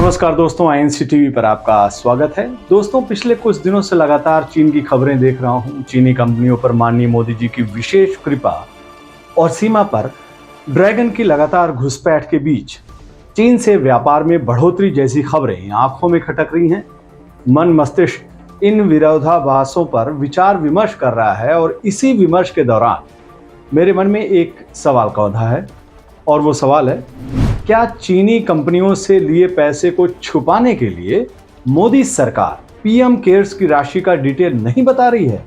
नमस्कार दोस्तों, INC TV पर आपका स्वागत है। दोस्तों, पिछले कुछ दिनों से लगातार चीन की खबरें देख रहा हूं। चीनी कंपनियों पर माननीय मोदी जी की विशेष कृपा और सीमा पर ड्रैगन की लगातार घुसपैठ के बीच चीन से व्यापार में बढ़ोतरी जैसी खबरें आंखों में खटक रही हैं। मन मस्तिष्क इन विरोधाभासों पर विचार विमर्श कर रहा है और इसी विमर्श के दौरान मेरे मन में एक सवाल का उठा है और वो सवाल है, क्या चीनी कंपनियों से लिए पैसे को छुपाने के लिए मोदी सरकार पीएम केयर्स की राशि का डिटेल नहीं बता रही है?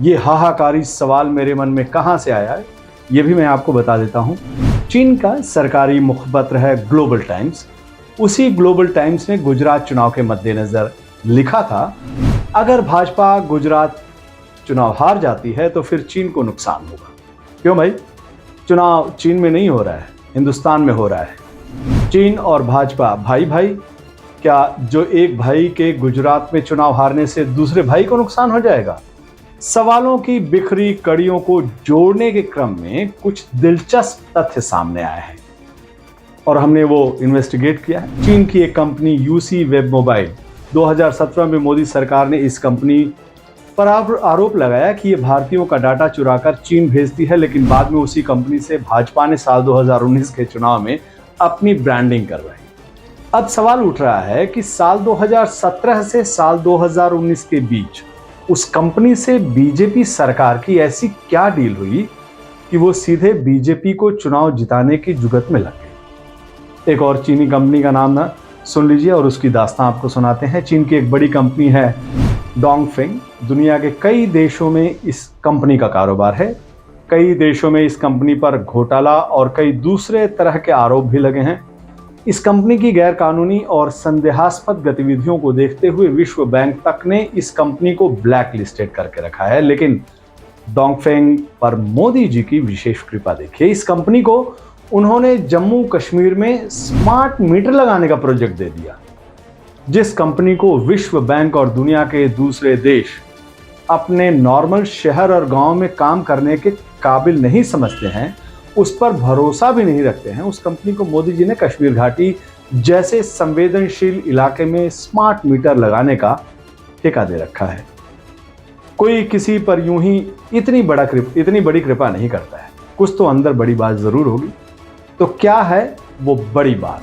ये हाहाकारी सवाल मेरे मन में कहां से आया है, ये भी मैं आपको बता देता हूं। चीन का सरकारी मुखपत्र है ग्लोबल टाइम्स। उसी ग्लोबल टाइम्स ने गुजरात चुनाव के मद्देनजर लिखा था, अगर भाजपा गुजरात चुनाव हार जाती है तो फिर चीन को नुकसान होगा। क्यों भाई? चुनाव चीन में नहीं हो रहा है, हिंदुस्तान में हो रहा है। चीन और भाजपा भाई भाई, क्या जो एक भाई के गुजरात में चुनाव हारने से दूसरे भाई को नुकसान हो जाएगा? सवालों की बिखरी कड़ियों को जोड़ने के क्रम में कुछ दिलचस्प तथ्य सामने आए हैं और हमने वो इन्वेस्टिगेट किया है। चीन की एक कंपनी यूसी वेब मोबाइल, 2017 में मोदी सरकार ने इस कंपनी पर आरोप लगाया कि ये भारतीयों का डाटा चुराकर चीन भेजती है, लेकिन बाद में उसी कंपनी से भाजपा ने साल 2019 के चुनाव में अपनी ब्रांडिंग करवाई। अब सवाल उठ रहा है कि साल 2017 से साल 2019 के बीच उस कंपनी से बीजेपी सरकार की ऐसी क्या डील हुई कि वो सीधे बीजेपी को चुनाव जिताने की जुगत में लग गई। एक और चीनी कंपनी का नाम ना सुन लीजिए और उसकी दास्तां आपको सुनाते हैं। चीन की एक बड़ी कंपनी है डोंगफेंग। दुनिया के कई देशों में इस कंपनी का कारोबार है। कई देशों में इस कंपनी पर घोटाला और कई दूसरे तरह के आरोप भी लगे हैं। इस कंपनी की गैरकानूनी और संदेहास्पद गतिविधियों को देखते हुए विश्व बैंक तक ने इस कंपनी को ब्लैक लिस्टेड करके रखा है। लेकिन डोंगफेंग पर मोदी जी की विशेष कृपा देखिए। इस कंपनी को उन्होंने जम्मू कश्मीर में स्मार्ट मीटर लगाने का प्रोजेक्ट दे दिया। जिस कंपनी को विश्व बैंक और दुनिया के दूसरे देश अपने नॉर्मल शहर और गांव में काम करने के काबिल नहीं समझते हैं, उस पर भरोसा भी नहीं रखते हैं, उस कंपनी को मोदी जी ने कश्मीर घाटी जैसे संवेदनशील इलाके में स्मार्ट मीटर लगाने का ठेका दे रखा है। कोई किसी पर यूं ही इतनी बड़ी कृपा नहीं करता है, कुछ तो अंदर बड़ी बात जरूर होगी। तो क्या है वो बड़ी बात?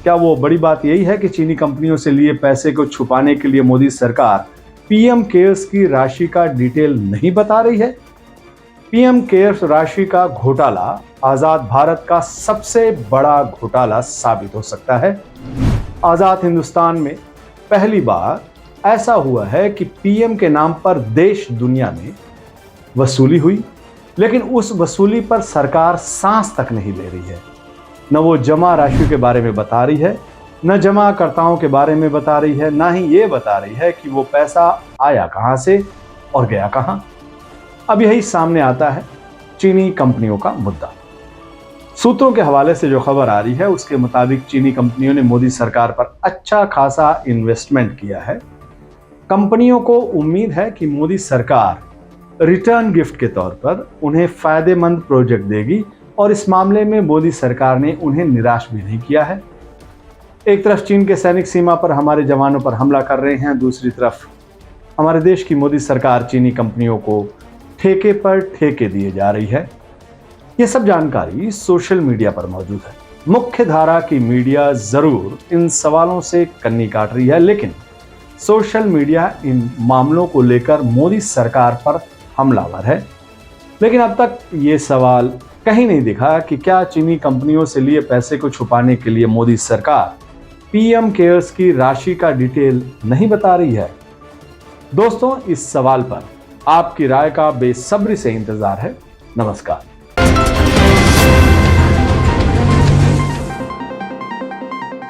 क्या वो बड़ी बात यही है कि चीनी कंपनियों से लिए पैसे को छुपाने के लिए मोदी सरकार पीएम केयर्स की राशि का डिटेल नहीं बता रही है? पीएम केयर्स राशि का घोटाला आजाद भारत का सबसे बड़ा घोटाला साबित हो सकता है। आजाद हिंदुस्तान में पहली बार ऐसा हुआ है कि पीएम के नाम पर देश दुनिया में वसूली हुई, लेकिन उस वसूली पर सरकार सांस तक नहीं ले रही है। न वो जमा राशि के बारे में बता रही है, न जमाकर्ताओं के बारे में बता रही है, ना ही ये बता रही है कि वो पैसा आया कहां से और गया कहां। अब यही सामने आता है चीनी कंपनियों का मुद्दा। सूत्रों के हवाले से जो खबर आ रही है उसके मुताबिक चीनी कंपनियों ने मोदी सरकार पर अच्छा खासा इन्वेस्टमेंट किया है। कंपनियों को उम्मीद है कि मोदी सरकार रिटर्न गिफ्ट के तौर पर उन्हें फायदेमंद प्रोजेक्ट देगी और इस मामले में मोदी सरकार ने उन्हें निराश भी नहीं किया है। एक तरफ चीन के सैनिक सीमा पर हमारे जवानों पर हमला कर रहे हैं, दूसरी तरफ हमारे देश की मोदी सरकार चीनी कंपनियों को ठेके पर ठेके दिए जा रही है। ये सब जानकारी सोशल मीडिया पर मौजूद है। मुख्य धारा की मीडिया जरूर इन सवालों से कन्नी काट रही है, लेकिन सोशल मीडिया इन मामलों को लेकर मोदी सरकार पर हमलावर है। लेकिन अब तक ये सवाल कहीं नहीं दिखा कि क्या चीनी कंपनियों से लिए पैसे को छुपाने के लिए मोदी सरकार पीएम केयर्स की राशि का डिटेल नहीं बता रही है। दोस्तों, इस सवाल पर आपकी राय का बेसब्री से इंतजार है। नमस्कार।